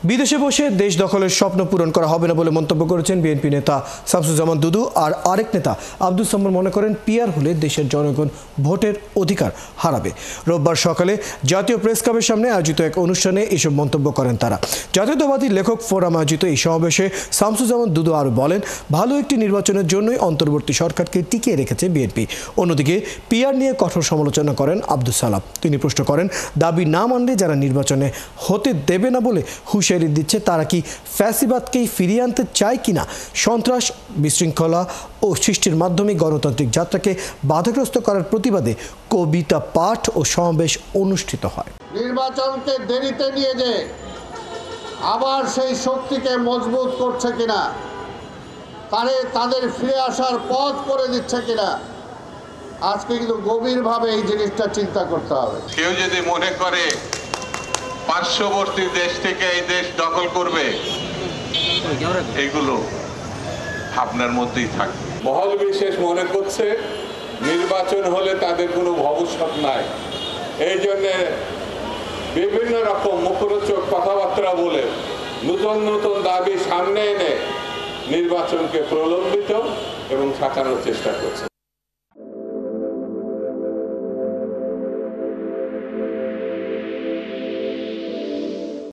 বিদেশে বসে দেশ দখলের স্বপ্ন পূরণ করা হবে না বলে মন্তব্য করেছেন বিএনপি নেতা শামসুজ্জামান দুদু। আর আরেক নেতা আব্দুস সাম্মর মনে করেন পিআর হলে দেশের জনগণ ভোটের অধিকার হারাবে। রোববার সকালে জাতীয় প্রেস ক্লাবের সামনে আয়োজিত এক অনুষ্ঠানে এসব মন্তব্য করেন তারা। জাতীয়তাবাদী লেখক ফোরাম আয়োজিত এই সমাবেশে শামসুজ্জামান দুদু আরও বলেন, ভালো একটি নির্বাচনের জন্যই অন্তর্বর্তী সরকারকে টিকিয়ে রেখেছে বিএনপি। অন্যদিকে পিআর নিয়ে কঠোর সমালোচনা করেন আব্দুস সালাম। তিনি প্রশ্ন করেন, দাবি না মানলে যারা নির্বাচনে হতে দেবে না বলে হুঁশিয়ারি দিচ্ছে, তারা কি ফ্যাসিবাদকেই ফিরিয়ে আনতে চায় কিনা? সন্ত্রাস, বিশৃঙ্খলা ও সৃষ্টির মাধ্যমে গণতান্ত্রিক যাত্রাকে বাধাগ্রস্ত করার প্রতিবাদে কবিতা পাঠ ও সমাবেশ অনুষ্ঠিত হয়। নির্বাচনকে দেরিতে নিয়ে যে আবার সেই শক্তিকে মজবুত করছে কিনা, তাদের ফিরে আসার পথ করে দিচ্ছে কিনা, আজকে কিন্তু গভীরভাবে এই জিনিসটা চিন্তা করতে হবে। কেউ যদি মনে করে পার্শ্ববর্তী দেশ থেকে এই দেশ দখল করবে, এগুলো আপনার মধ্যেই থাকে। মহল বিশেষ মনে করছে নির্বাচন হলে তাদের কোনো ভবিষ্যৎ নাই, এই জন্য বিভিন্ন রকম মুখরোচক কথাবার্তা বলে নতুন নতুন দাবি সামনে এনে নির্বাচনকে প্রলম্বিত এবং ঠেকানোর চেষ্টা করছে।